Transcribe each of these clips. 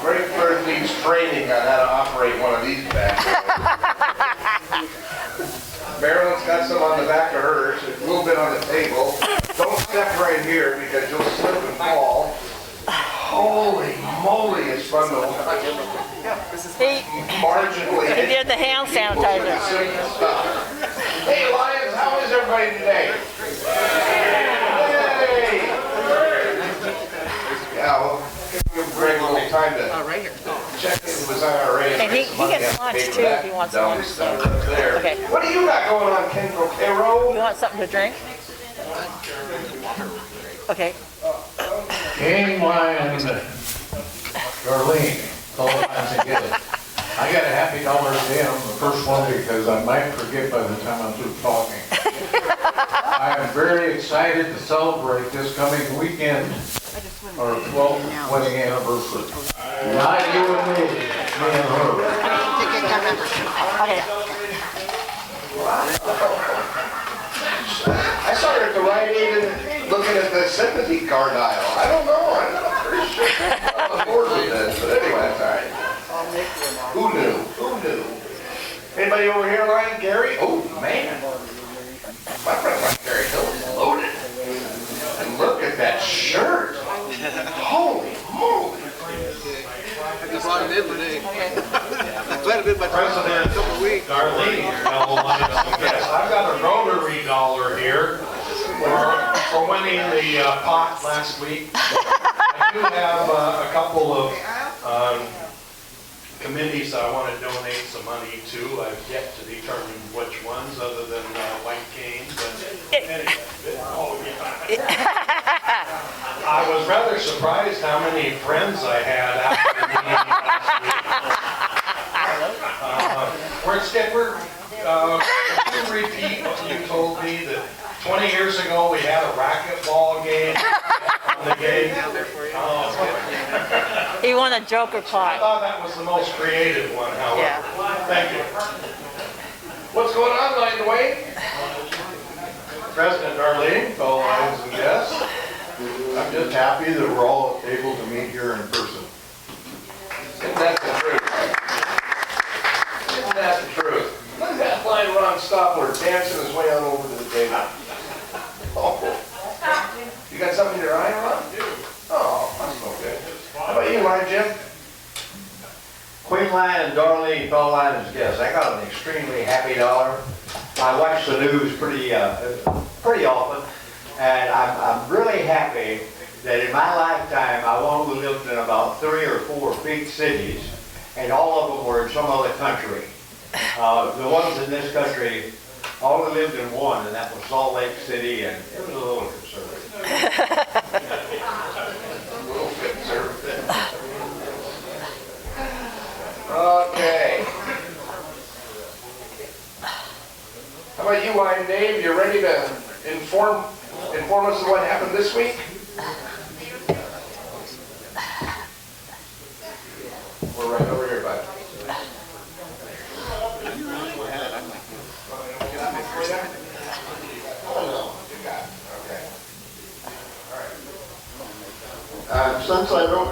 Great Bird needs training on how to operate one of these back. Marilyn's got some on the back of hers, a little bit on the table. Don't step right here because you'll slip and fall. Holy moly, it's fun to watch. Marginally. He did the hand sanitizer. Hey Lions, how is everybody today? Yay! Yeah, well, give Greg a little time to check into his IRA. And he gets lunch too if he wants lunch. Okay. What do you got going on, Ken Coquero? You want something to drink? Okay. King Lion, Darlene, call the lines and get it. I got a happy dollar to him, the first one, because I might forget by the time I'm through talking. I am very excited to celebrate this coming weekend, our 12th wedding anniversary. Not you and me and her. Okay. I saw her at the Rite Aid and looking at the sympathy card aisle. I don't know. I'm not pretty sure I'm bored with this, but anyway, that's all right. Who knew? Who knew? Anybody over here, Lion? Gary? Oh, man. My friend like Gary Hill is loaded. And look at that shirt. Holy moly. I just brought it in today. I'm glad I've been my president in a couple of weeks. Darlene, your fellow Lions, yes, I've got a Rotary dollar here for winning the pot last week. I do have a couple of committees I want to donate some money to. I've yet to determine which ones, other than White Cane. But anyway, I was rather surprised how many friends I had after the meeting last week. Could you repeat what you told me that 20 years ago we had a racquetball game on the game? He won a Joker I pot. thought that was the most creative one, however. Yeah. Thank you. What's going on, Lion Dwayne? President Darlene, fellow Lions and guests, I'm just happy that we're all able to meet here in person. Isn't that the truth? Isn't that the truth? Look at that flying Ron Stopler dancing his way on over to the table. Oh. You got something in your eye, Ron? Oh, that's no good. How about you, Lion Jim? Queen Lion and Darlene, fellow Lions guests, I got an extremely happy dollar. I watch the news pretty often, and I'm really happy that in my lifetime I've only lived in about 3 or 4 big cities, and all of them were in some other country. The ones in this country, I only lived in one, and that was Salt Lake City, and it was a little conservative. Okay. How about you, Lion Dave? You ready to inform us of what happened this week? We're right over here, bud. Since I don't,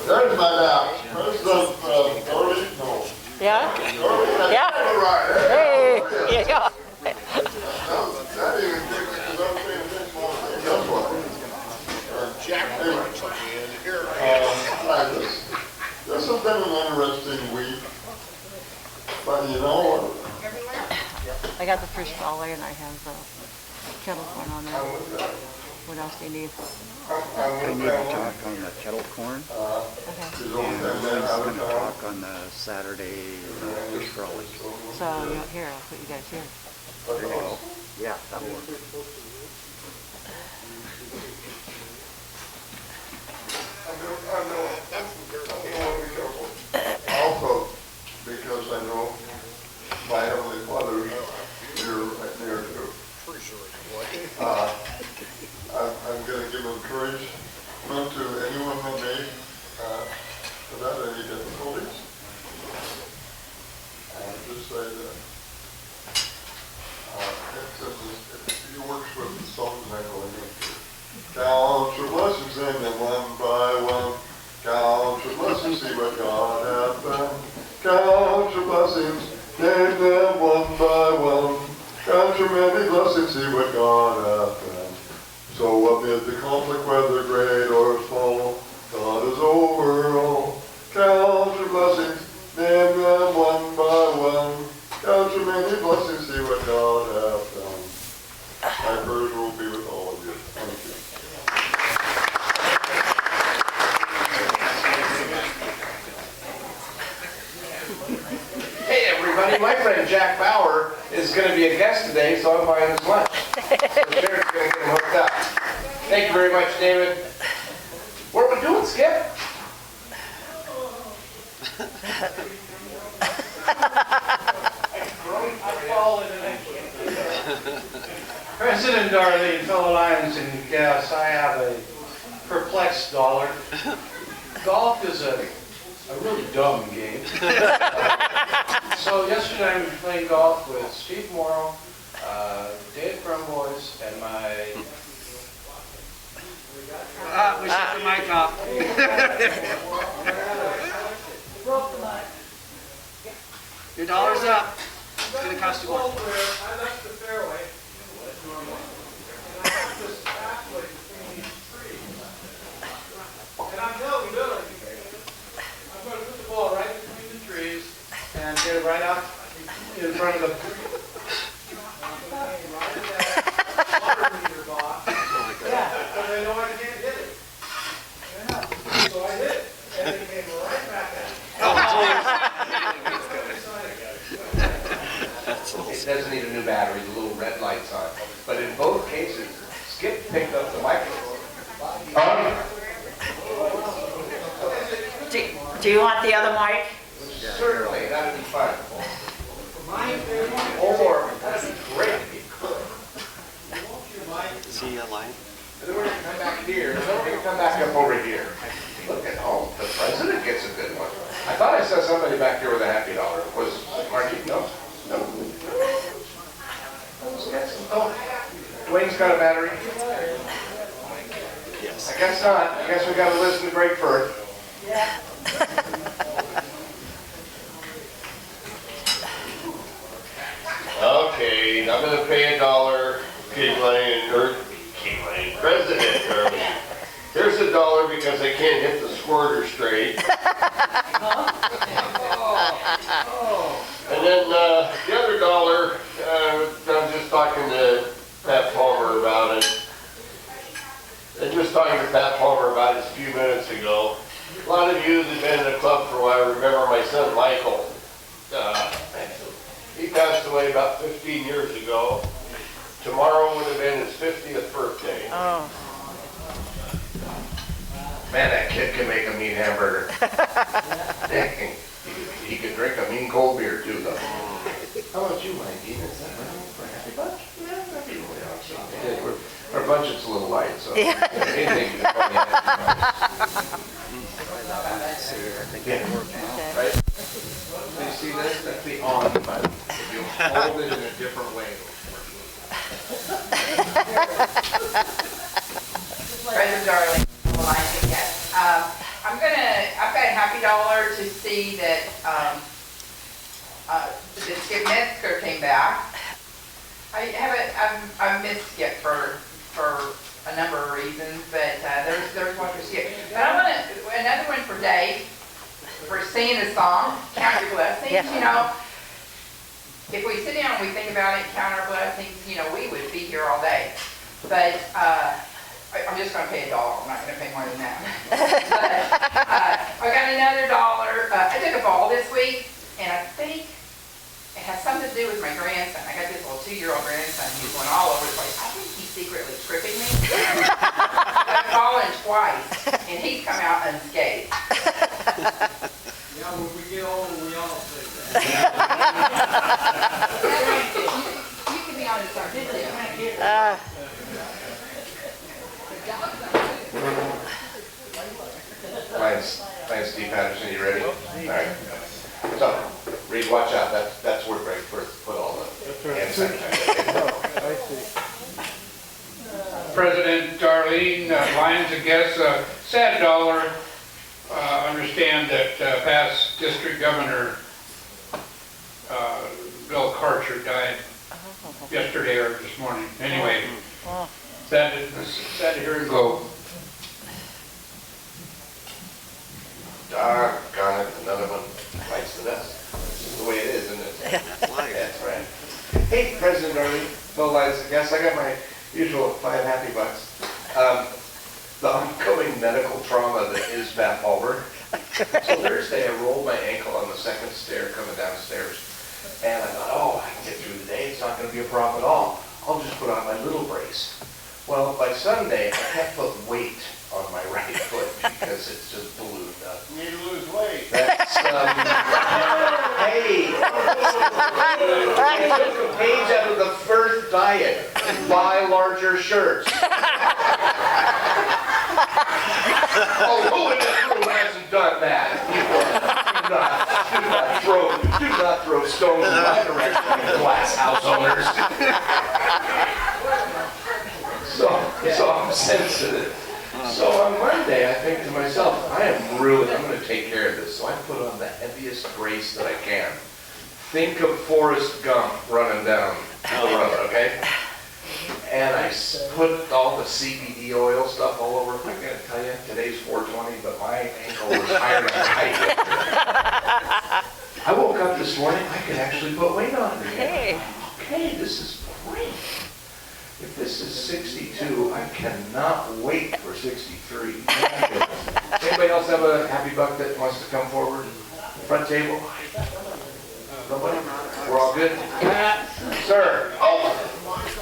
there's my map. President Dorley, no. Yeah? Dorley, Yeah. right. Hey! Yeah. That even quickly, because I'm paying attention all the time. Guess what? Jack Lynch in here. This has been an interesting week. But you know what? I got the first dollar and I have the kettle corn on there. What else do you need? I need to talk on the kettle corn, Okay. He's and only I 10 minutes was out going of to town. talk on the Saturday fish frolic. So here, I'll put you guys here. There you go. Yeah, that'll work. Also, because I know my Heavenly Father is right near too. Pretty sure it's white. I'm going to give encouragement to anyone who may have had any difficulties. And just say that he works with the songs I really need to. Count your blessings and then one by one. Count your blessings whether great or small, God is over all. Count your blessings, name them one by one. Count your many blessings, see what God hath done. My prayers will be with all of you. Thank you. Hey everybody, my friend Jack Bauer is going to be a guest today, so I'm buying his lunch. So Jared's going to get him hooked up. Thank you very much, David. What are we doing, Skip? President Darlene, fellow Lions and guests, I have a perplexed dollar. Golf is a really dumb game. So yesterday I was playing golf with Steve Morrow, Dave Brumbois, and my... We shut the mic off. Your dollar's up. It's going to cost you more. I left the fairway. Just halfway between these trees. And I'm telling you, Billy, I'm going to put the ball right between the trees and get it right out in front of the water meter box. But they know I can't hit it. So I hit it, and it came right back at me. It doesn't need a new battery, the little red light's on. But in both cases, Skip picked up the microphone. Do you want the other mic? Certainly, that'd be fun. Or, that'd be great if you could. See a lion? And then we're going to come back here, and then we're going to come back up over here. Look at, oh, the president gets a good one. I thought I saw somebody back here with a happy dollar. Was Margie? No. No. Oh, Dwayne's got a battery? Yes. I guess not. I guess we got to listen to Great Firth. Yeah. Okay, I'm gonna pay $1, President Darlene. Here's $1 because I can't hit the squirter straight. And then the other $1, I'm just talking to Pat Palmer about it. And just talking to Pat Palmer about it a few minutes ago. A lot of you that have been in the club for a while remember my son Michael. He passed away about 15 years ago. Tomorrow would have been his 50th birthday. Oh. Man, that kid can make a mean hamburger. Dang. He can drink a mean cold beer too, though. How about you, Mikey? Is that right for a happy bunch? Yeah, that'd be really awesome. Yeah, our budget's a little light, so anything you can call me happy bunch. Right? So you see this? That's the on button. If you hold it in a different way, it'll work. President Darling, well, I think yes. I've got a happy dollar to see that Skip Metzger came back. I've missed Skip for a number of reasons, but there's one for Skip. But I want another one for Dave for singing the song, Count Your Blessings. Yeah. You know, if we sit down and we think about it, count our blessings, you know, we would be here all day. But I'm just going to pay $1. I'm not going to pay more than that. But I got another $1. I took a ball this week, and I think it has something to do with my grandson. I got this little 2-year-old grandson who's going all over the place. I think he's secretly tripping me. I've fallen twice, and he's come out unscathed. Yeah, when we get older, we all say that. You can be honest, our business. Thanks, Steve Patterson. You ready? All right. So, Reed, watch out. That's where Greg first put all the hand sanitizer. President Darlene, Lions and guests, sad $1. Understand that past District Governor Bill Karcher died yesterday or this morning. Anyway, sad to hear him go. 5 happy bucks. The ongoing medical trauma that is Beth Hallberg. So Thursday, I rolled my ankle on the second stair coming downstairs. And I thought, oh, I can get through the day. It's not going to be a problem at all. I'll just put on my little brace. Well, by Sunday, I can't put weight on my right foot because it's just ballooned up. You need to lose weight. That's, hey! I took a page out of the first diet. Buy larger shirts. Oh, who in this room hasn't done that? Do not throw stones in my direction, glass house owners. So I'm sensitive. So on Monday, I think to myself, I'm going to take care of this. So I put on the heaviest brace that I can. Think of Forrest Gump running down the road, okay? And I put all the CBD oil stuff all over. I gotta tell you, today's 420, but my ankle was higher than height. I woke up this morning, I could actually put weight on it again. Okay, this is great. If this is 62, I cannot wait for 63. Anybody else have a happy buck that wants to come forward? Front table? Nobody? We're all good? Sir? Oh,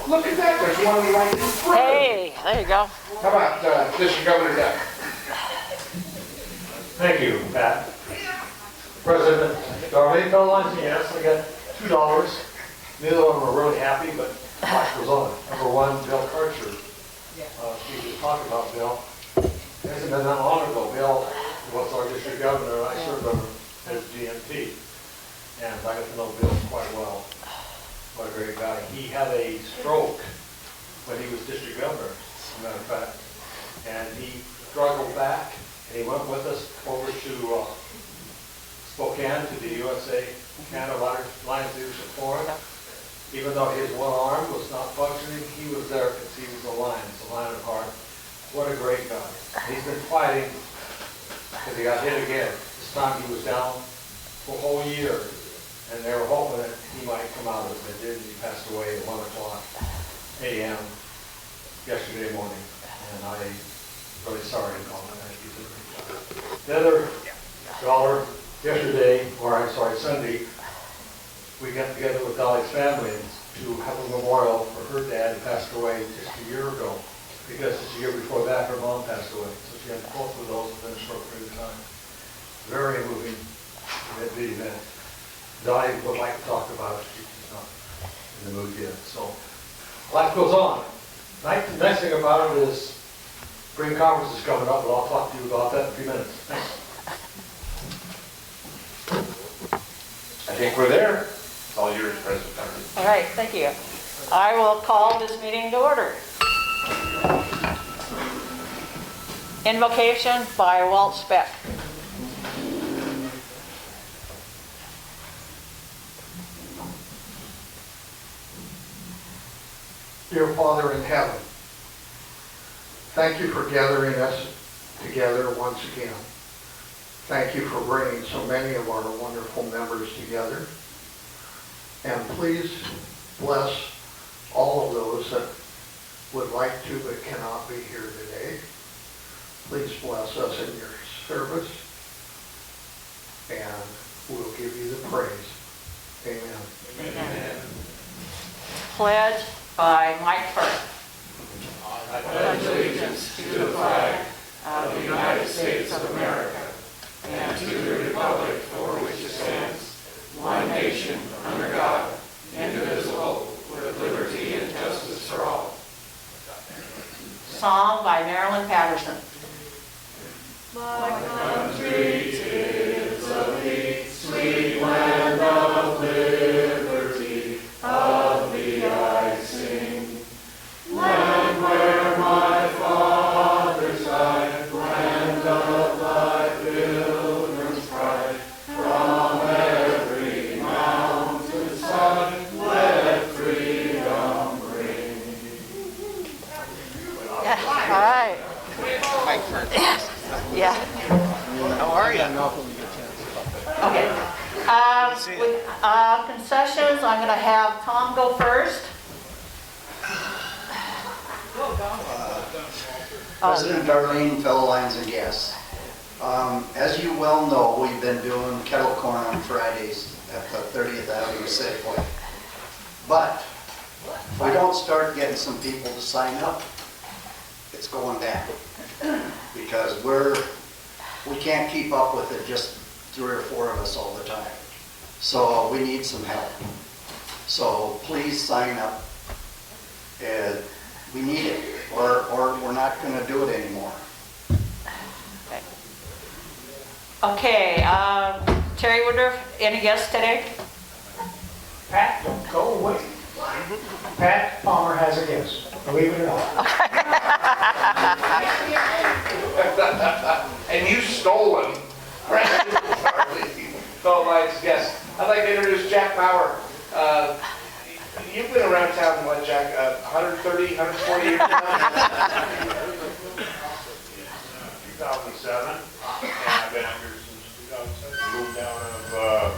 look at that. There's one right in front. Hey, there you go. How about District Governor Doug? Thank you, Pat. President Darlene, fellow lines, yes, I got $2. Neither of them are really happy, but life goes on. Number one, Bill Karcher. She was talking about Bill. It hasn't been that long ago. Bill was our district governor, and I served under as GMT. And I got to know Bill quite well. What a great guy. He had a stroke when he was district governor, as a matter of fact. And he struggled back, and he went with us over to Spokane to the USA Canada Lions Leadership Forum. Even though his one arm was not functioning, he was there because he was a lion at heart. What a great guy. He's been fighting because he got hit again. This time he was down for a whole year, and they were hoping that he might come out of it. They did, and he passed away at 1 o'clock a.m. yesterday morning, and I'm really sorry to call him that. He's a great guy. The other dollar Sunday, we got together with Dolly's family to have a memorial for her dad who passed away just a year ago, because just a year before that, her mom passed away. So she had both of those within a short period of time. Very moving event. Dolly would like to talk about it. She's not in the mood yet. So life goes on. The nice thing about it is spring conference is coming up, but I'll talk to you about that in a few minutes. Thanks. I think we're there. It's all yours, President Conley. All right, thank you. I will call this meeting to order. Invocation by Walt Speck. Dear Father in heaven, thank you for gathering us together once again. Thank you for bringing so many of our wonderful members together. And please bless all of those that would like to but cannot be here today. Please bless us in your service, and we'll give you the praise. Amen. Amen. Pledge by Mike Firth. I pledge allegiance to the flag of the United States of America and to the republic for which it stands, one nation, under God, indivisible, with liberty and justice for all. Song by Marilyn Patterson. My country, 'tis of thee, sweet land of liberty, of thee I sing. Land where my fathers died, land of thy pilgrim's pride, from every mountain side, let freedom ring. Yeah, all right. Mike Firth. Yeah. How are you? Okay. With concessions, I'm going to have Tom go first. President Darlene, fellow Lions and guests. As you well know, we've been doing kettle corn on Fridays at the 30th Avenue Safeway. But if we don't start getting some people to sign up, it's going down. Because we can't keep up with it, just 3 or 4 of us all the time. So we need some help. So please sign up. We need it, or we're not going to do it anymore. Okay, Terry Woodruff, any guests today? Pat, don't go away. Pat Palmer has a guest, believe it or not. And you stole him. Fellow Lions guests, I'd like to introduce Jack Bauer. You've been around town, what, Jack, 130, 140 years now? 2007, and I've been out here since 2007. Moved down of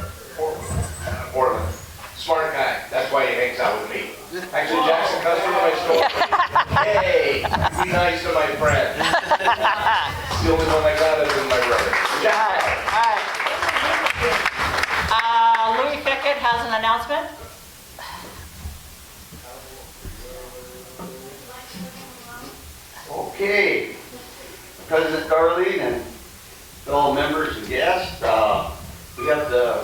Portland. Smart guy. That's why he hangs out with me. Actually, Jackson comes into my store. Hey, be nice to my friend. It's the only one I got other than my brother. Jack. All right. Louis Fickett has an announcement. Okay, President Darlene and fellow members and guests, we have the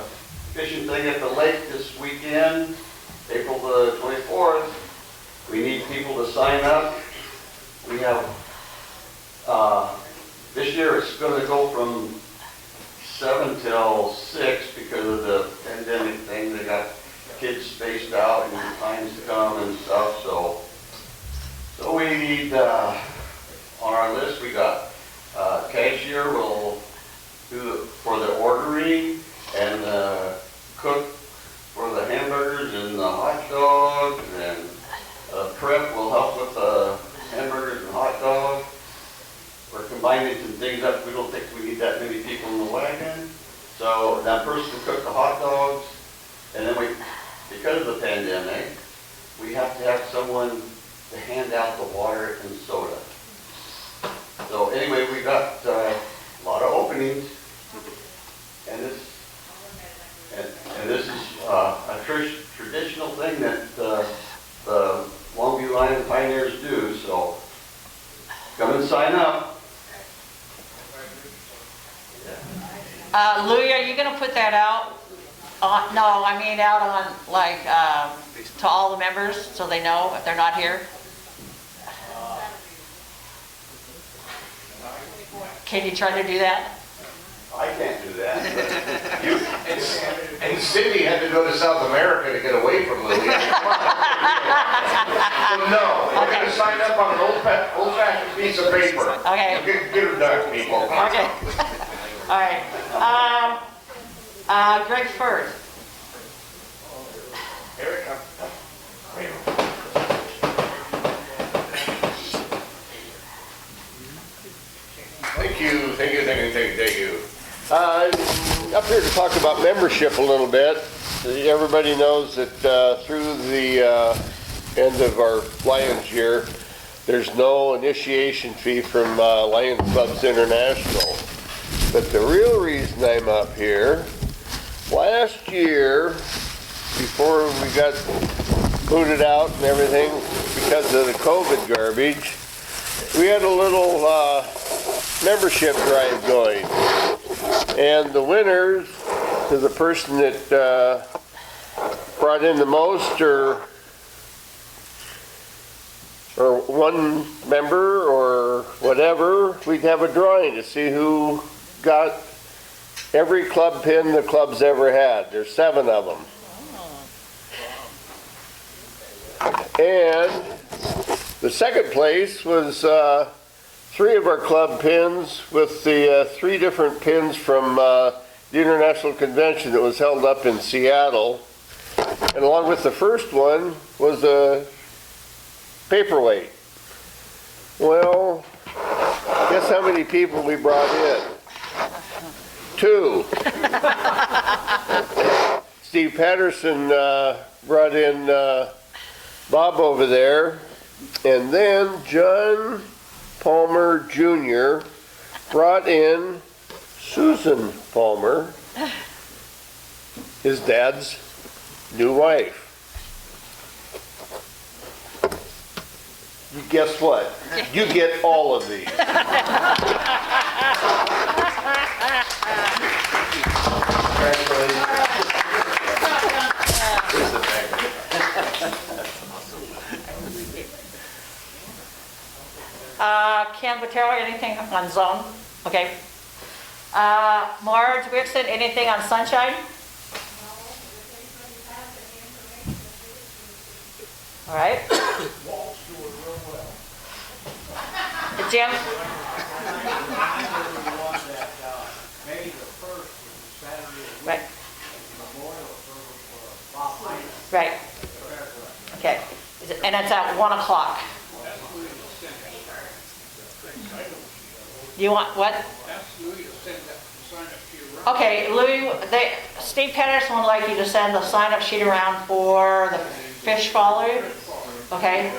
fishing thing at the lake this weekend, April the 24th. We need people to sign up. We have, this year it's going to go from 7 till 6 because of the pandemic thing. They got kids spaced out and times to come and stuff, so we need, on our list, we got cashier will do for the ordering, and the cook for the hamburgers and the hot dogs, and prep will help with the hamburgers and hot dogs. We're combining some things up. We don't think we need that many people in the wagon. So that person will cook the hot dogs, and then because of the pandemic, we have to have someone to hand out the water and soda. So anyway, we got a lot of openings, and this is a traditional thing that the Longview Lions Pioneers do. So come and sign up. Louis, are you going to put that out? No, I mean out on like to all the members so they know if they're not here. Can you try to do that? I can't do that. And Cindy had to go to South America to get away from Louis. So no, we're going to sign up on an old-fashioned piece of paper. Okay. Get her done, people. Okay. All right. Greg Firth. Here it comes. Thank you. Up here to talk about membership a little bit. Everybody knows that through the end of our Lions year, there's no initiation fee from Lions Clubs International. But the real reason I'm up here, last year, before we got booted out and everything because of the COVID garbage, we had a little membership drive going. And the winners to the person that brought in the most or one member or whatever, we'd have a drawing to see who got every club pin the club's ever had. There's 7 of them. And the second place was 3 of our club pins with the 3 different pins from the International Convention that was held up in Seattle. And along with the first one was a paperweight. Well, guess how many people we brought in? 2. Steve Patterson brought in Bob over there, and then John Palmer Jr. brought in Susan Palmer, his dad's new wife. Guess what? You get all of these. Ken Botello, anything on zone? Okay. Marge Wixon, anything on sunshine? All right. Jim? Right. Right. Okay. And it's at 1 o'clock. You want what? Okay, Louis, Steve Patterson would like you to send the sign-up sheet around for the fish follow. Okay.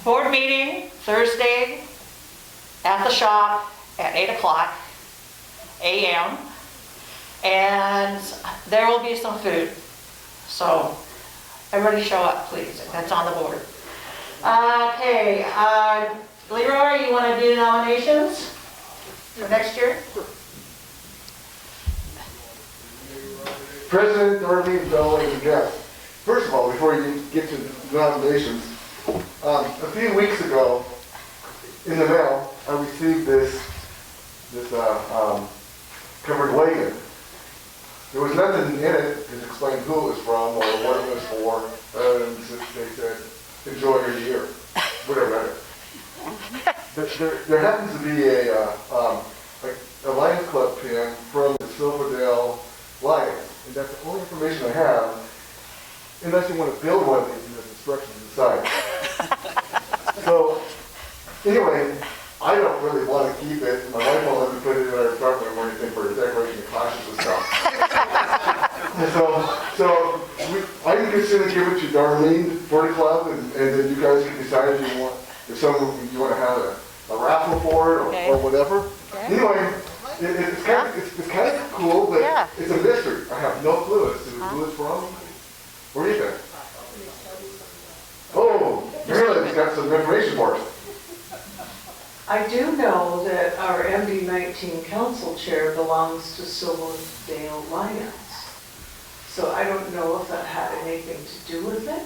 Board meeting Thursday at the shop at 8 o'clock a.m. and there will be some food. So everybody show up, please. That's on the board. Okay, Leroy, you want to do nominations for next year? President, Darlene, Dolly, and Jeff. First of all, before you get to nominations, a few weeks ago in the mail, I received this covered wagon. There was nothing in it to explain who it was from or what it was for, other than they said, enjoy your year, whatever. There happens to be a Lions Club pin from the Silverdale Lions, and that's the only information I have, unless you want to build one of these and there's instructions inside. So, anyway, I don't really want to keep it. My wife won't let me put it in our apartment or anything for decoration of classes and stuff. I can consider give it to Darlene for the club, and then you guys can decide if you want to have a raffle for it or whatever. Okay. Anyway, it's kind of cool, but it's a mystery. I have no clue as to who it's from. What do you think? Oh, really? It's got some information for us. I do know that our MD-19 council chair belongs to Silverdale Lions. So I don't know if that had anything to do with it,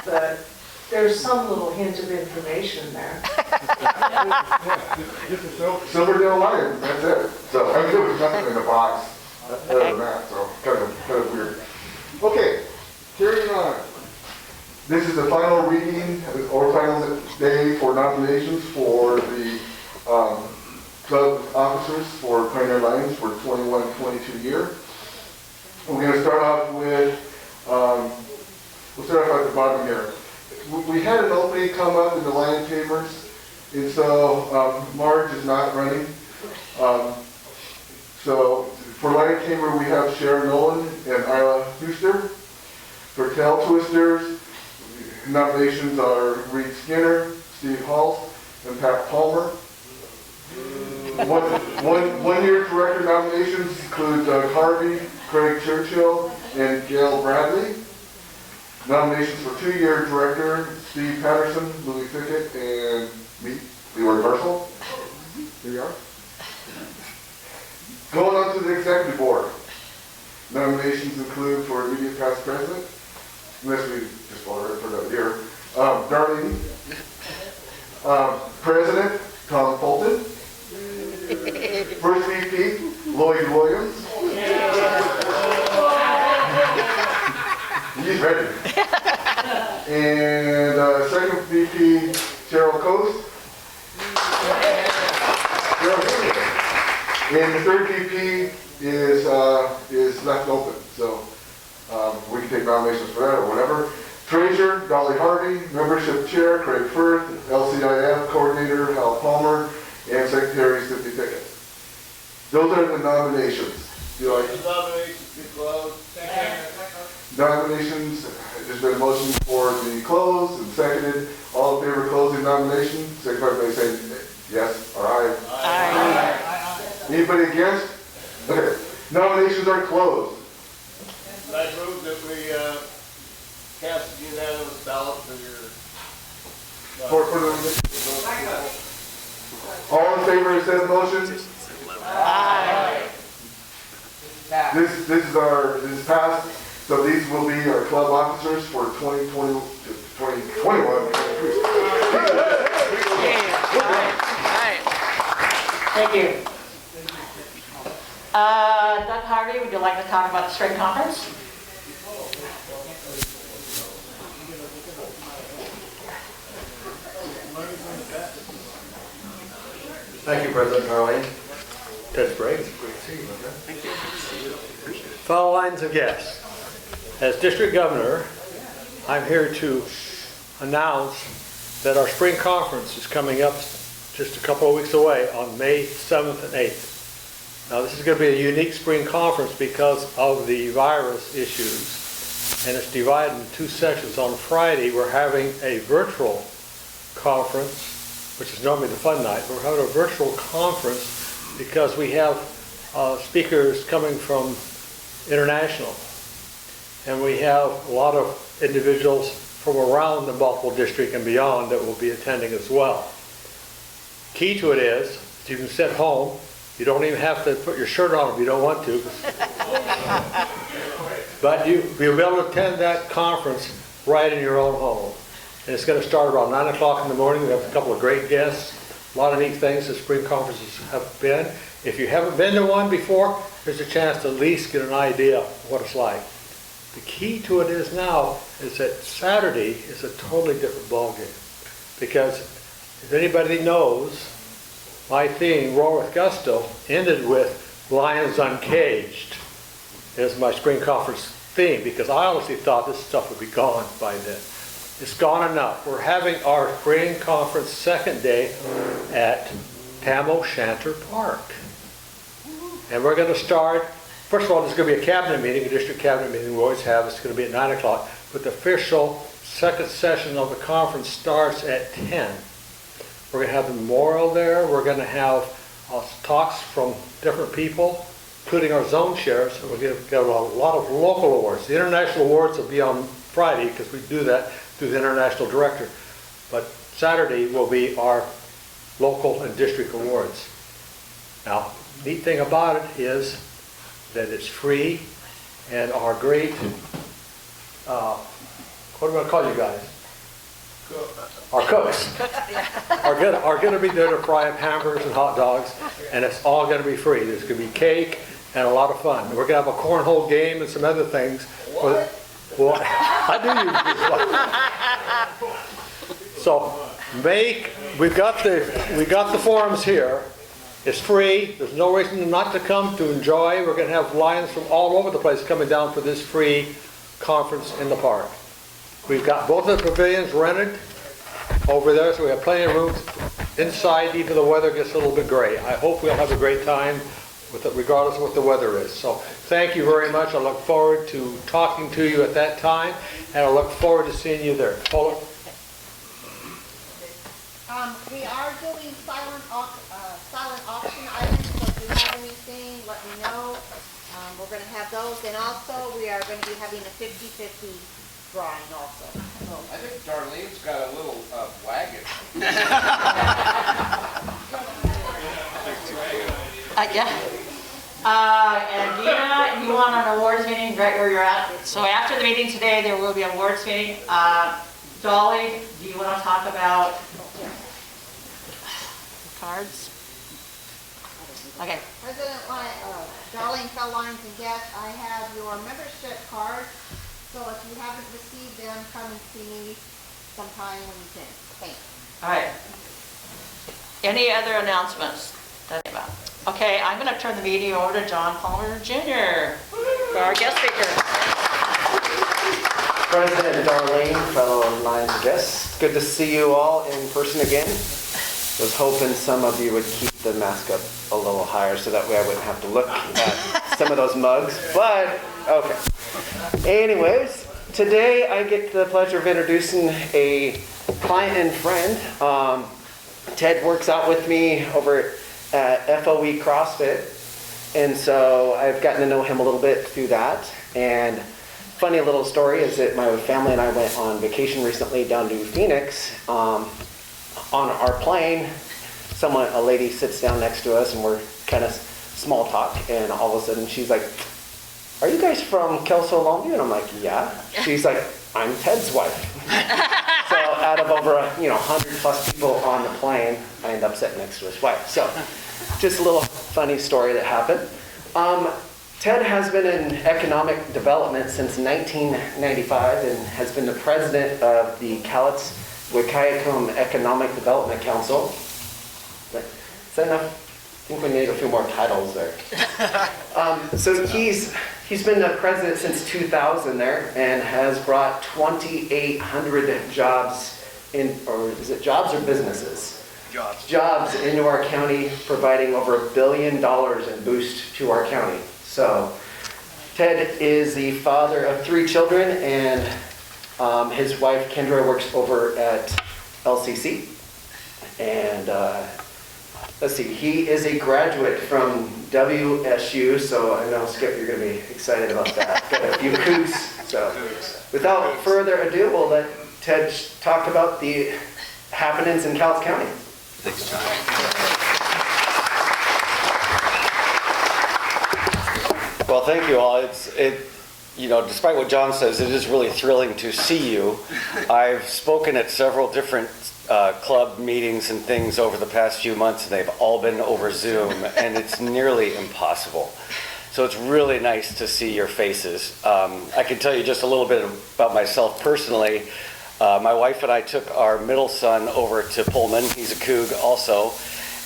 but there's some little hint of information there. Just a Silverdale Lions, that's it. So, I mean, there was nothing in the box other than that, so kind of weird. Okay, carrying on. This is the final reading or final day for nominations for the club officers for Pioneer Lions for 21-22 year. We're going to start off with, we'll start off at the bottom here. We had an opening come up in the Lion Tamers, and so Marge is not running. So for Lion Tamer we have Sharon Nolan and Isla Huster. For Tail Twisters, nominations are Reed Skinner, Steve Hall, and Pat Palmer. One-year director nominations include Doug Harvey, Craig Churchill, and Gail Bradley. Nominations for 2-year director, Steve Patterson, Louis Fickett, and me, Leroy Marshall. Here you are. Going on to the executive board. Nominations include for immediate past president, unless we just want to put it up here, Darlene. President, Tom Fulton. First VP, Lloyd Williams. He's ready. And second VP, Cheryl Coast. And the third VP is left open, so we can take nominations for that or whatever. Treasurer, Dolly Harvey. Membership Chair, Craig Firth. LCIF Coordinator, Hal Palmer. And Secretary, Cynthia Pickett. Those are the nominations. Do you like it? Nominations be closed. Nominations, there's been a motion for the close and second. nomination, signify by saying yes or aye. Aye. Anybody against? Okay, nominations are closed. I move that we cast a unanimous ballot for your... For the all in favor of said motion? Aye. This is passed, so these will be our club officers for 2020 to 2021. Thank you. Doug Harvey, would you like to talk about the spring conference? Thank you, President Darlene. Ted Sprague, it's great to see you, my friend. Thank you. Fellow Lions and guests, as District Governor, I'm here to announce that our spring conference is coming up just a couple of weeks away on May 7th and 8th. Now, this is going to be a unique spring conference because of the virus issues, and it's divided in two sections. On Friday, we're having a virtual conference, which is normally the fun night. We're having a virtual conference because we have speakers coming from international, and we have a lot of individuals from around the multiple district and beyond that will be attending as well. Key to it is you can sit home. You don't even have to put your shirt on if you don't want to. But you'll be able to attend that conference right in your own home. And it's going to start around 9 o'clock in the morning. We have a couple of great guests. A lot of neat things that spring conferences have been. If you haven't been to one before, there's a chance to at least get an idea of what it's like. The key to it is now is that Saturday is a totally different ballgame. Because if anybody knows, my theme, Roar with Gusto, ended with Lions Uncaged as my spring conference theme, because I honestly thought this stuff would be gone by then. It's gone enough. We're having our spring conference second day at Tam O'Shanter Park. And we're going to start, first of all, there's going to be a cabinet meeting, a district cabinet meeting we always have. It's going to be at 9 o'clock. But the official second session of the conference starts at 10. We're going to have the memorial there. We're going to have talks from different people, including our zone sheriffs. And we're going to get a lot of local awards. The international awards will be on Friday because we do that through the international director. But Saturday will be our local and district awards. Now, neat thing about it is that it's free, and our great, what do I call you guys? Our cooks are going to be there to fry up hamburgers and hot dogs, and it's all going to be free. There's going to be cake and a lot of fun. We're going to have a cornhole game and some other things. What? I do use this one. So we got the forums here. It's free. There's no reason not to come to enjoy. We're going to have Lions from all over the place coming down for this free conference in the park. We've got both of the pavilions rented over there, so we have plenty of room inside, even the weather gets a little bit gray. I hope we'll have a great time with it, regardless of what the weather is. So thank you very much. I look forward to talking to you at that time, and I look forward to seeing you there. Paula? We are doing silent auction items, so if you have anything, let me know. We're going to have those, and also we are going to be having a 50-50 drawing also. I think Darlene's got a little wagon. Yeah. And Dina, you want an awards meeting right where you're at? So after the meeting today, there will be an awards meeting. Dolly, do you want to talk about cards? Okay. President Darlene, fellow Lions and guests, I have your membership cards. So if you haven't received them, come and see me sometime when you can. Thanks. All right. Any other announcements? Okay, I'm going to turn the meeting over to John Palmer Jr. for our guest speaker. President Darlene, fellow Lions guests, good to see you all in person again. Was hoping some of you would keep the mask up a little higher so that way I wouldn't have to look at some of those mugs, but okay. Anyways, today I get the pleasure of introducing a client and friend. Ted works out with me over at FOE CrossFit, and so I've gotten to know him a little bit through that. And funny little story is that my family and I went on vacation recently down to Phoenix. On our plane, a lady sits down next to us, and we're kind of small talk, and all of a sudden she's like, "Are you guys from Kelso Longview?" And I'm like, "Yeah." She's like, "I'm Ted's wife." So out of over 100 plus people on the plane, I end up sitting next to his wife. So just a little funny story that happened. Ted has been in economic development since 1995 and has been the president of the Cowlitz Economic Development Council. Is that enough? I think we need a few more titles there. So he's been the president since 2000 there and has brought 2,800 jobs in, or is it jobs or businesses? Jobs into our county, providing over $1 billion in boost to our county. So Ted is the father of 3 children, and his wife Kendra works over at LCC. And let's see, he is a graduate from WSU, so I know, Skip, you're going to be excited about that. Got a few coups. So without further ado, we'll let Ted talk about the happenings in Cowlitz County. Thanks, John. Well, thank you all. Despite what John says, it is really thrilling to see you. I've spoken at several different club meetings and things over the past few months, and they've all been over Zoom, and it's nearly impossible. So it's really nice to see your faces. I can tell you just a little bit about myself personally. My wife and I took our middle son over to Pullman. He's a Coug also.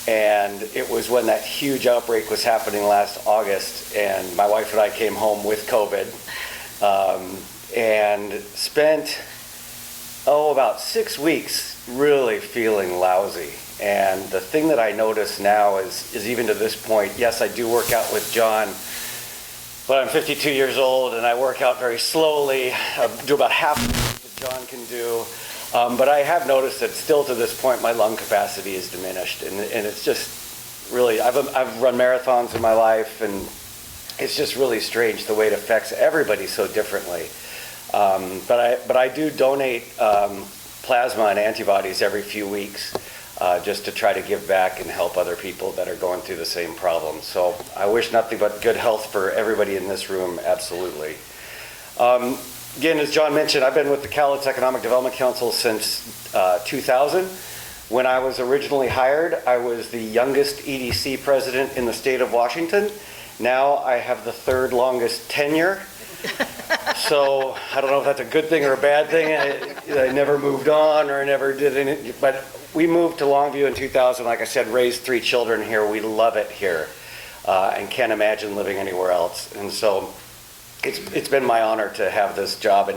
And it was when that huge outbreak was happening last August, and my wife and I came home with COVID and spent, about 6 weeks really feeling lousy. And the thing that I notice now is even to this point, yes, I do work out with John, but I'm 52 years old and I work out very slowly. I do about half of what John can do. But I have noticed that still to this point, my lung capacity is diminished. And it's just really, I've run marathons in my life, and it's just really strange the way it affects everybody so differently. But I do donate plasma and antibodies every few weeks just to try to give back and help other people that are going through the same problem. So I wish nothing but good health for everybody in this room, absolutely. Again, as John mentioned, I've been with the Cowlitz Economic Development Council since 2000. When I was originally hired, I was the youngest EDC president in the state of Washington. Now I have the 3rd longest tenure. So I don't know if that's a good thing or a bad thing. I never moved on or never did anything. But we moved to Longview in 2000. Like I said, raised 3 children here. We love it here and can't imagine living anywhere else. And so it's been my honor to have this job,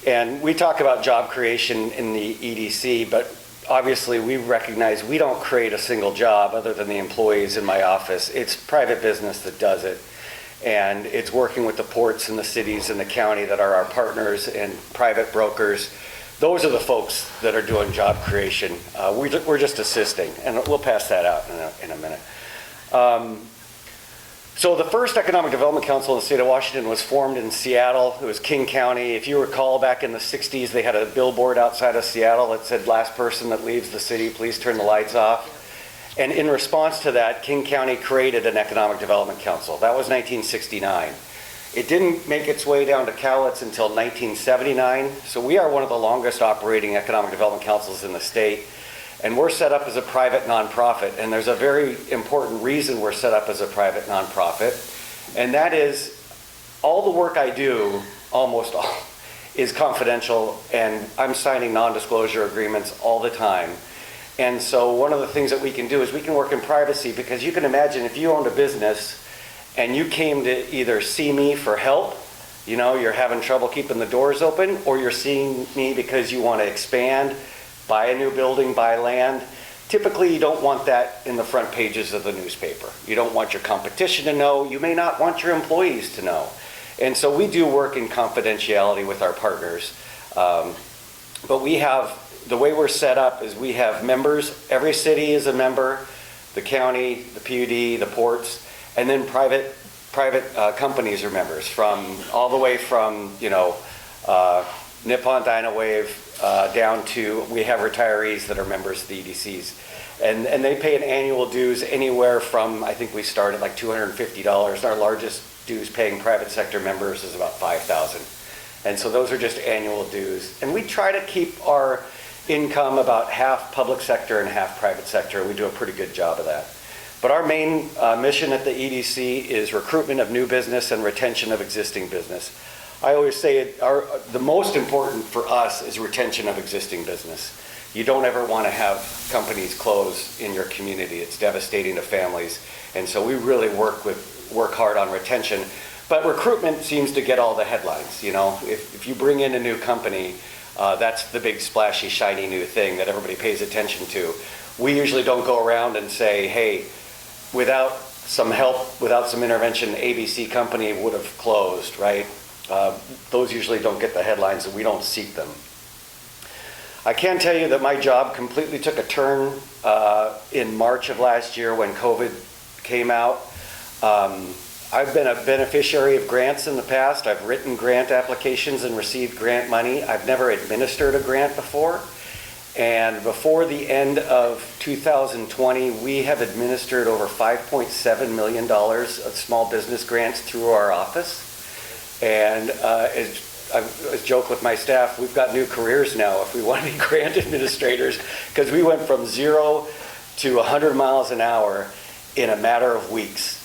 and we talk about job creation in the EDC, but obviously we recognize we don't create a single job other than the employees in my office. It's private business that does it, and it's working with the ports and the cities and the county that are our partners and private brokers. Those are the folks that are doing job creation. We're just assisting, and we'll pass that out in a minute. So the first Economic Development Council in the state of Washington was formed in Seattle. It was King County. If you recall, back in the 60s, they had a billboard outside of Seattle that said, "Last person that leaves the city, please turn the lights off." And in response to that, King County created an Economic Development Council. That was 1969. It didn't make its way down to Cowlitz until 1979. So we are one of the longest operating Economic Development Councils in the state. And we're set up as a private nonprofit, and there's a very important reason we're set up as a private nonprofit, and that is all the work I do, almost all, is confidential, and I'm signing non-disclosure agreements all the time. And so one of the things that we can do is we can work in privacy, because you can imagine if you owned a business and you came to either see me for help, you're having trouble keeping the doors open, or you're seeing me because you want to expand, buy a new building, buy land. Typically, you don't want that in the front pages of the newspaper. You don't want your competition to know. You may not want your employees to know. And so we do work in confidentiality with our partners. But we have the way we're set up is we have members, every city is a member, the county, the PUD, the ports, and then private companies are members, from all the way from, Nippon Dynawave down to, we have retirees that are members of the EDCs. And they pay an annual dues anywhere from, I think we start at like $250. Our largest dues paying private sector members is about $5,000. And so those are just annual dues. And we try to keep our income about half public sector and half private sector. We do a pretty good job of that. But our main mission at the EDC is recruitment of new business and retention of existing business. I always say the most important for us is retention of existing business. You don't ever want to have companies close in your community. It's devastating to families. And so we really work hard on retention. But recruitment seems to get all the headlines. If you bring in a new company, that's the big splashy, shiny new thing that everybody pays attention to. We usually don't go around and say, hey, without some help, without some intervention, ABC company would have closed, right? Those usually don't get the headlines, and we don't seek them. I can tell you that my job completely took a turn in March of last year when COVID came out. I've been a beneficiary of grants in the past. I've written grant applications and received grant money. I've never administered a grant before. And before the end of 2020, we have administered over $5.7 million of small business grants through our office. And I joke with my staff, we've got new careers now if we want to be grant administrators, because we went from 0 to 100 miles an hour in a matter of weeks.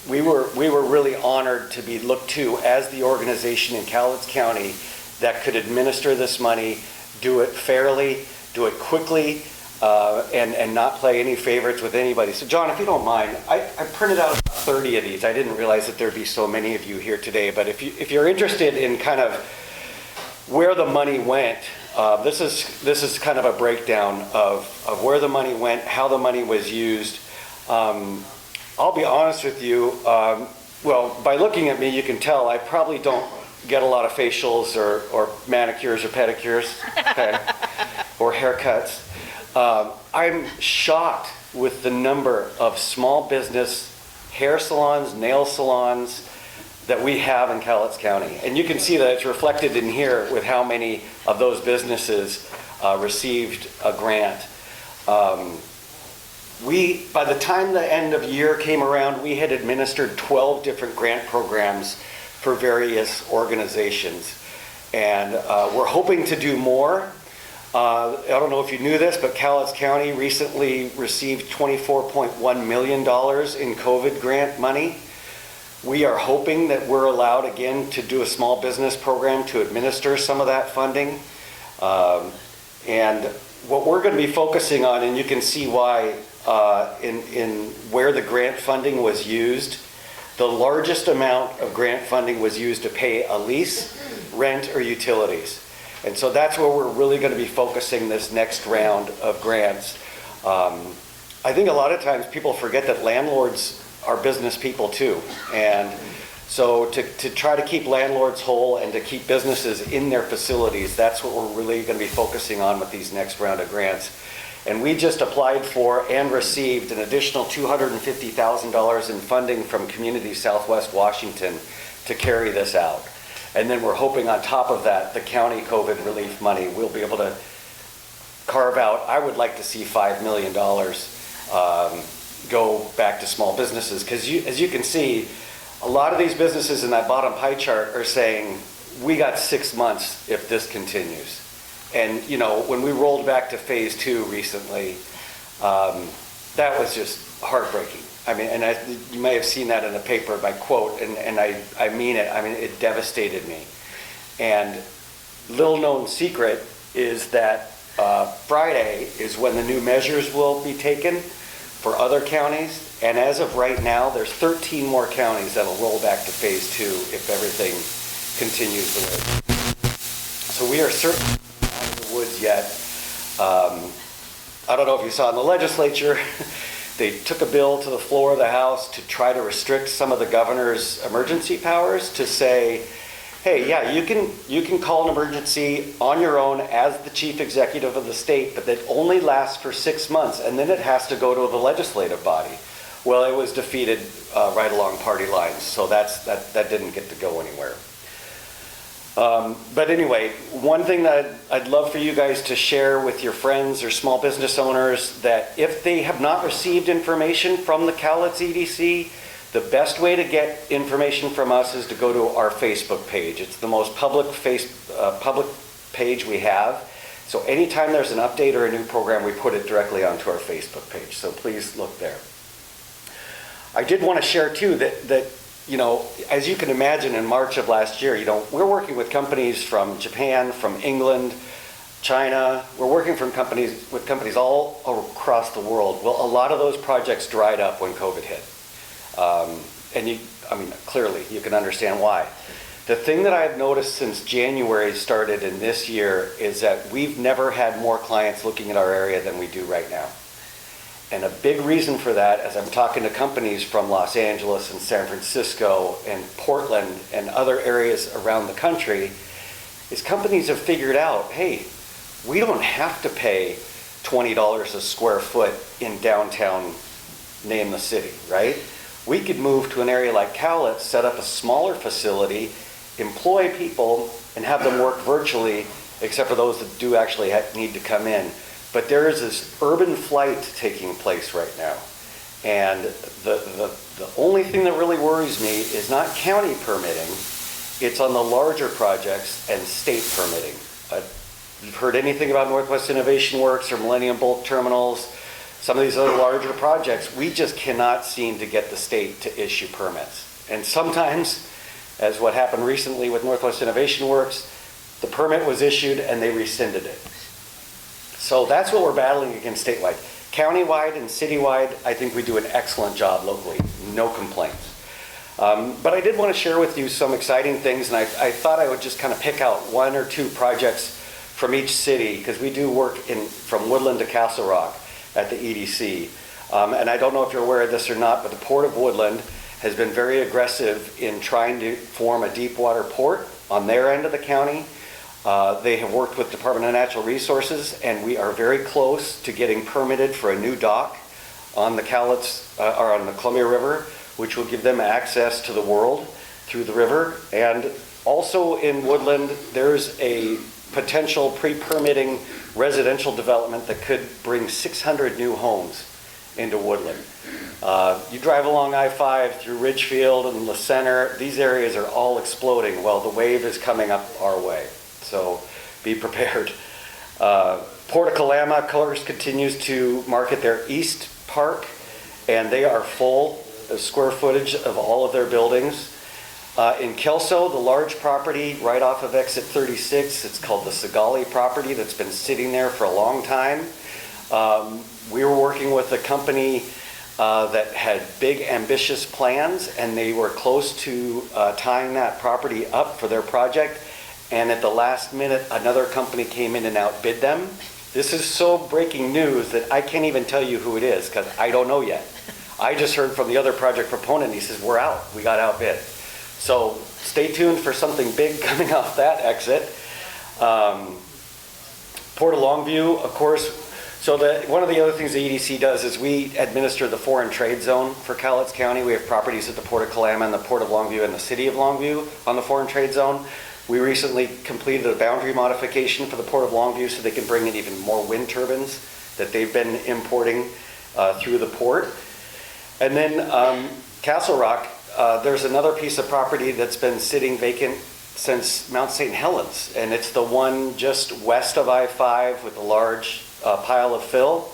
We were really honored to be looked to as the organization in Cowlitz County that could administer this money, do it fairly, do it quickly, and not play any favorites with anybody. So John, if you don't mind, I printed out 30 of these. I didn't realize that there'd be so many of you here today, but if you're interested in kind of where the money went, this is kind of a breakdown of where the money went, how the money was used. I'll be honest with you, well, by looking at me, you can tell I probably don't get a lot of facials or manicures or pedicures, okay, or haircuts. I'm shocked with the number of small business hair salons, nail salons that we have in Cowlitz County. And you can see that it's reflected in here with how many of those businesses received a grant. By the time the end of year came around, we had administered 12 different grant programs for various organizations. And we're hoping to do more. I don't know if you knew this, but Cowlitz County recently received $24.1 million in COVID grant money. We are hoping that we're allowed again to do a small business program to administer some of that funding. And what we're going to be focusing on, and you can see why in where the grant funding was used, the largest amount of grant funding was used to pay a lease, rent, or utilities. And so that's where we're really going to be focusing this next round of grants. I think a lot of times people forget that landlords are business people too. And so to try to keep landlords whole and to keep businesses in their facilities, that's what we're really going to be focusing on with these next round of grants. And we just applied for and received an additional $250,000 in funding from Community Southwest Washington to carry this out. And then we're hoping on top of that, the county COVID relief money, we'll be able to carve out, I would like to see $5 million go back to small businesses. Because as you can see, a lot of these businesses in that bottom pie chart are saying, we got 6 months if this continues. And when we rolled back to phase 2 recently, that was just heartbreaking. I mean, and you may have seen that in the paper by quote, and I mean it. I mean, it devastated me. And little known secret is that Friday is when the new measures will be taken for other counties. And as of right now, there's 13 more counties that'll roll back to phase 2 if everything continues the way. So we are certainly not out of the woods yet. I don't know if you saw in the legislature, they took a bill to the floor of the House to try to restrict some of the governor's emergency powers to say, hey, yeah, you can call an emergency on your own as the chief executive of the state, but that only lasts for 6 months, and then it has to go to the legislative body. Well, it was defeated right along party lines, so that didn't get to go anywhere. But anyway, one thing that I'd love for you guys to share with your friends or small business owners, that if they have not received information from the Cowlitz EDC, the best way to get information from us is to go to our Facebook page. It's the most public page we have. So anytime there's an update or a new program, we put it directly onto our Facebook page. So please look there. I did want to share too that you know, as you can imagine, in March of last year, you know, we're working with companies from Japan, from England, China. We're working with companies all across the world. Well, a lot of those projects dried up when COVID hit. Clearly, you can understand why. The thing that I've noticed since January started in this year is that we've never had more clients looking at our area than we do right now. And a big reason for that, as I'm talking to companies from Los Angeles and San Francisco and Portland and other areas around the country, is companies have figured out, hey, we don't have to pay $20 a square foot in downtown, name the city, right? We could move to an area like Cowlitz, set up a smaller facility, employ people, and have them work virtually, except for those that do actually need to come in. But there is this urban flight taking place right now. And the only thing that really worries me is not county permitting, it's on the larger projects and state permitting. If you've heard anything about Northwest Innovation Works or Millennium Bulk Terminals, some of these other larger projects, we just cannot seem to get the state to issue permits. And sometimes, as what happened recently with Northwest Innovation Works, the permit was issued and they rescinded it. So that's what we're battling against statewide. Countywide and citywide, I think we do an excellent job locally, no complaints. But I did want to share with you some exciting things, and I thought I would just kind of pick out 1 or 2 projects from each city, because we do work from Woodland to Castle Rock at the EDC. And I don't know if you're aware of this or not, but the Port of Woodland has been very aggressive in trying to form a deep water port on their end of the county. They have worked with Department of Natural Resources, and we are very close to getting permitted for a new dock on the Cowlitz, or on the Columbia River, which will give them access to the world through the river. And also in Woodland, there's a potential pre-permitting residential development that could bring 600 new homes into Woodland. You drive along I-5 through Ridgefield and the center, these areas are all exploding. Well, the wave is coming up our way, so be prepared. Port of Kalama, of course, continues to market their East Park, and they are full of square footage of all of their buildings. In Kelso, the large property right off of exit 36, it's called the Sigali property that's been sitting there for a long time. We were working with a company that had big ambitious plans, and they were close to tying that property up for their project. And at the last minute, another company came in and outbid them. This is so breaking news that I can't even tell you who it is, because I don't know yet. I just heard from the other project proponent, he says, we're out, we got outbid. So stay tuned for something big coming off that exit. Port of Longview, of course. So one of the other things the EDC does is we administer the foreign trade zone for Cowlitz County. We have properties at the Port of Kalama and the Port of Longview and the City of Longview on the foreign trade zone. We recently completed a boundary modification for the Port of Longview so they can bring in even more wind turbines that they've been importing through the port. And then Castle Rock, there's another piece of property that's been sitting vacant since Mount St. Helens, and it's the one just west of I-5 with a large pile of fill.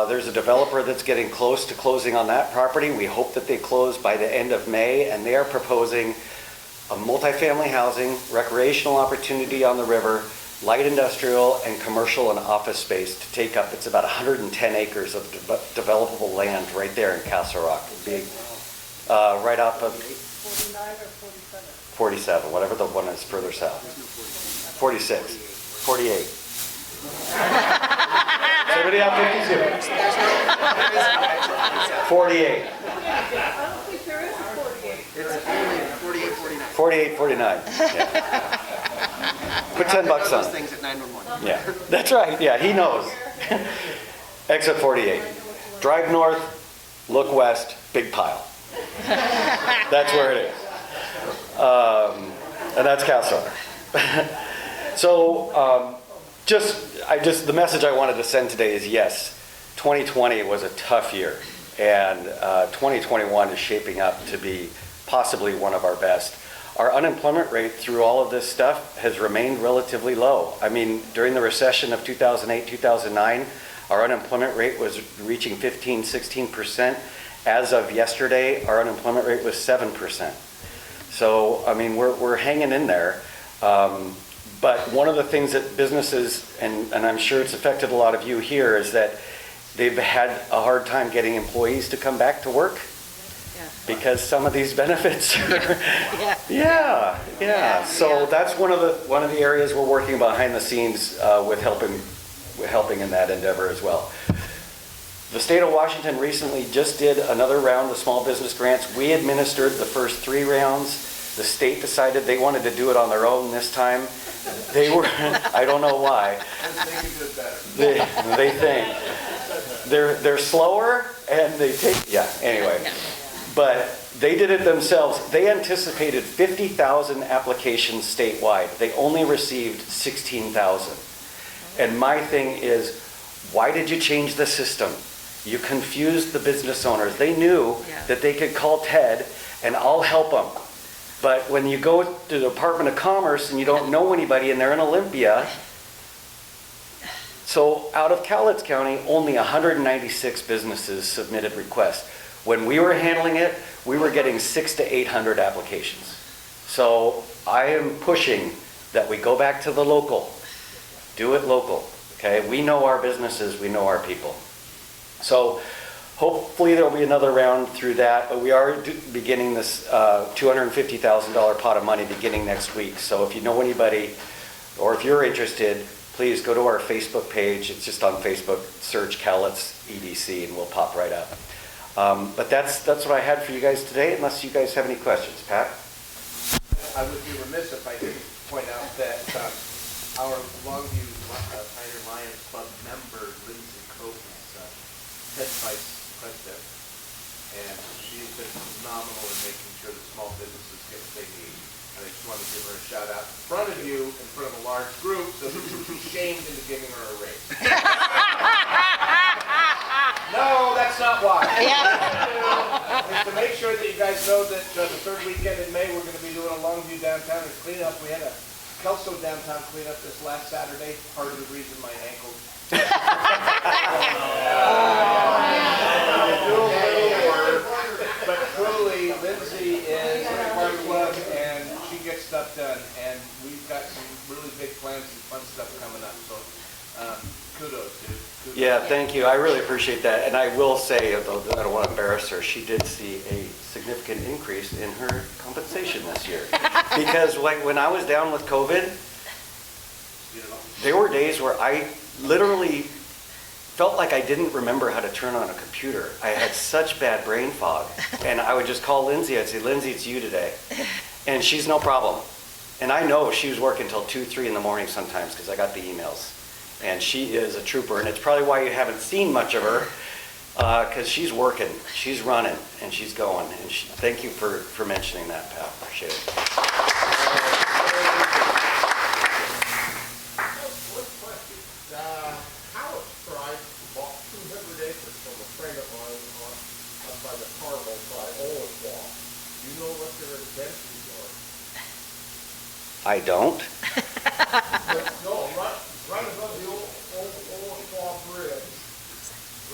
There's a developer that's getting close to closing on that property. We hope that they close by the end of May, and they are proposing a multifamily housing, recreational opportunity on the river, light industrial and commercial and office space to take up. It's about 110 acres of developable land right there in Castle Rock. Big, right off of 49 or 47? 47, whatever the one is further south. 46, 48. Somebody have 52? 48. I don't think there is a 48. It's only 48, 49. 48, 49. Yeah. Put $10 Those on it. things at 911. Yeah, that's right. Yeah, he knows. Exit 48. Drive north, look west, big pile. That's where it is. And that's Castle. So, the message I wanted to send today is yes, 2020 was a tough year, and 2021 is shaping up to be possibly one of our best. Our unemployment rate through all of this stuff has remained relatively low. I mean, during the recession of 2008, 2009, our unemployment rate was reaching 15, 16%. As of yesterday, our unemployment rate was 7%. So, I mean, we're hanging in there. But one of the things that businesses, and I'm sure it's affected a lot of you here, is that they've had a hard time getting employees to come back to work. Because some of these benefits are, So that's one of the areas we're working behind the scenes with helping in that endeavor as well. The state of Washington recently just did another round of small business grants. We administered the first 3 rounds. The state decided they wanted to do it on their own this time. They were, I don't know why. They think they're slower and they take, anyway. But they did it themselves. They anticipated 50,000 applications statewide. They only received 16,000. And my thing is, why did you change the system? You confused the business owners. They knew that they could call Ted and I'll help them. But when you go to the Department of Commerce and you don't know anybody and they're in Olympia, so out of Cowlitz County, only 196 businesses submitted requests. When we were handling it, we were getting 600 to 800 applications. So I am pushing that we go back to the local. Do it local, okay? We know our businesses, we know our people. So hopefully there'll be another round through that, but we are beginning this $250,000 pot of money beginning next week. So if you know anybody, or if you're interested, please go to our Facebook page. It's just on Facebook, search Cowlitz EDC and we'll pop right up. But that's what I had for you guys today, unless you guys have any questions. Pat? I would be remiss if I didn't point out that our Longview Pioneer Lions Club member, Lindsay Cope, is Ted Sprague's president. And she's been phenomenal in making sure that small businesses get what they need. And I just want to give her a shout out in front of you, in front of a large group, so that you would be shamed into giving her a raise. No, that's not why. It's to make sure that you guys know that the third weekend in May, we're going to be doing a Longview downtown and cleanup. We had a Kelso downtown cleanup this last Saturday. Part of the reason my ankle. But truly, Lindsay is our club and she gets stuff done. And we've got some really big plans and fun stuff coming up. So kudos, dude. Yeah, thank you. I really appreciate that. And I will say, although I don't want to embarrass her, she did see a significant increase in her compensation this year. Because when I was down with COVID, there were days where I literally felt like I didn't remember how to turn on a computer. I had such bad brain fog. And I would just call Lindsay. I'd say, Lindsay, it's you today. And she's no problem. And I know she was working until 2, 3 in the morning sometimes because I got the emails. And she is a trooper, and it's probably why you haven't seen much of her, because she's working, she's running, and she's going. And thank you for mentioning that, Pat. Appreciate it. Cowlitz Sprague bought 200 acres from a friend of mine up by the Carmel by Olafwalk. Do you know what their intentions are? I don't. No, right above the Olafwalk Bridge,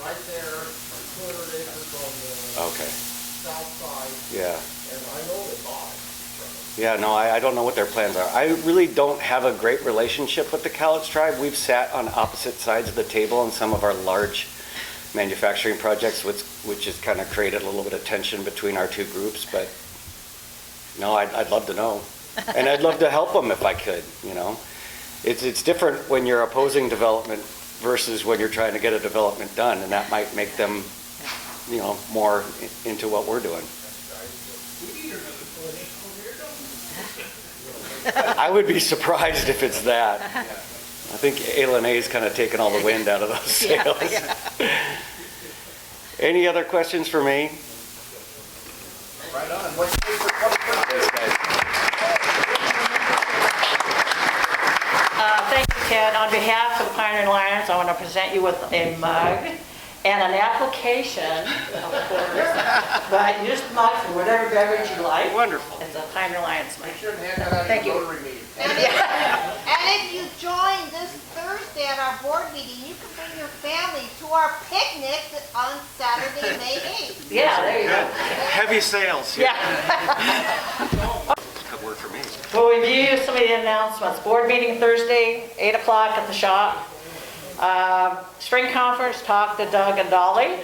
right there, 200 acres on the south side. Yeah. And I know they bought it. Yeah, no, I don't know what their plans are. I really don't have a great relationship with the Cowlitz tribe. We've sat on opposite sides of the table on some of our large manufacturing projects, which has kind of created a little bit of tension between our two groups. But no, I'd love to know. And I'd love to help them if I could, you know. It's different when you're opposing development versus when you're trying to get a development done, and that might make them, you know, more into what we're doing. I would be surprised if it's that. I think A&A's kind of taken all the wind out of those sails. Any other questions for me? Right on. What's the date for 2022? Thank you, Ted. On behalf of the Pioneer Lions, I want to present you with a mug and an application, of course. But use the mug for whatever beverage you like. Wonderful. It's a Pioneer Lions mug. Make sure and hand that out at Thank the you. Rotary meeting. And if you join this Thursday at our board meeting, you can bring your family to our picnic on Saturday, May 8th. Yeah, there you go. Heavy sails. Yeah. Good word for me. We'll review some of the announcements. Board meeting Thursday, 8 o'clock at the shop. Spring conference, talk to Doug and Dolly.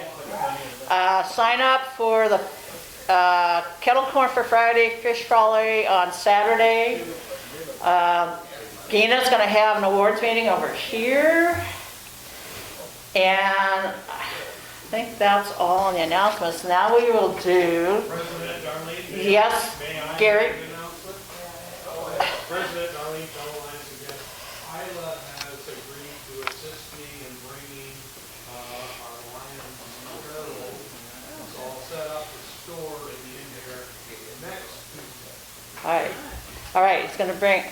Sign up for the kettle corn for Friday, fish fry on Saturday. Gina's going to have an awards meeting over here. And I think that's all on the announcements. Now we will do... President Darlene? Yes, Gary? President Darlene, fellow Lions again. Isla has agreed to assist me in bringing our Lions apparel. It's all set up and stored in there next Tuesday. All right, it's going to bring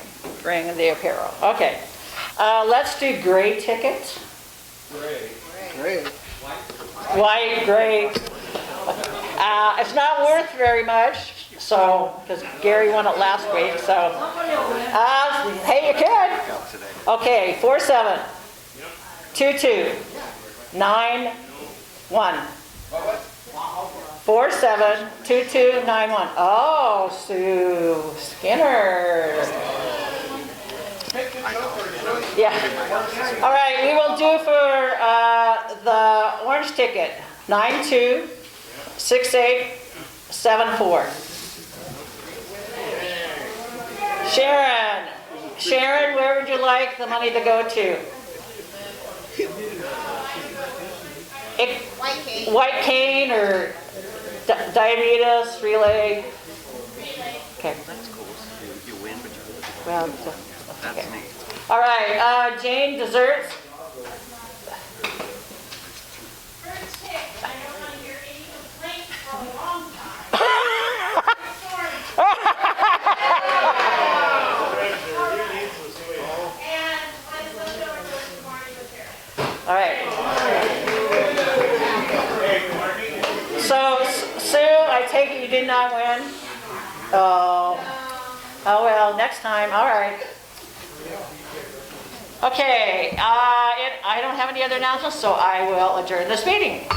the apparel. Okay, let's do gray ticket. Great. White, gray. It's not worth very much, so, because Gary won it last week, so. Hey, you can. Okay, 472291. 472291. Oh, Sue Skinner. Yeah. All right, we will do for the orange ticket, 926874. Sharon, where would you like the money to go to? White cane or diabetes relay? Okay. That's cool. You win, but you lose. Well, That's okay. neat. All right, Jane, desserts. All right. So, Sue, I take it you did not win? Oh well, next time. All right. Okay, I don't have any other announcements, so I will adjourn this meeting.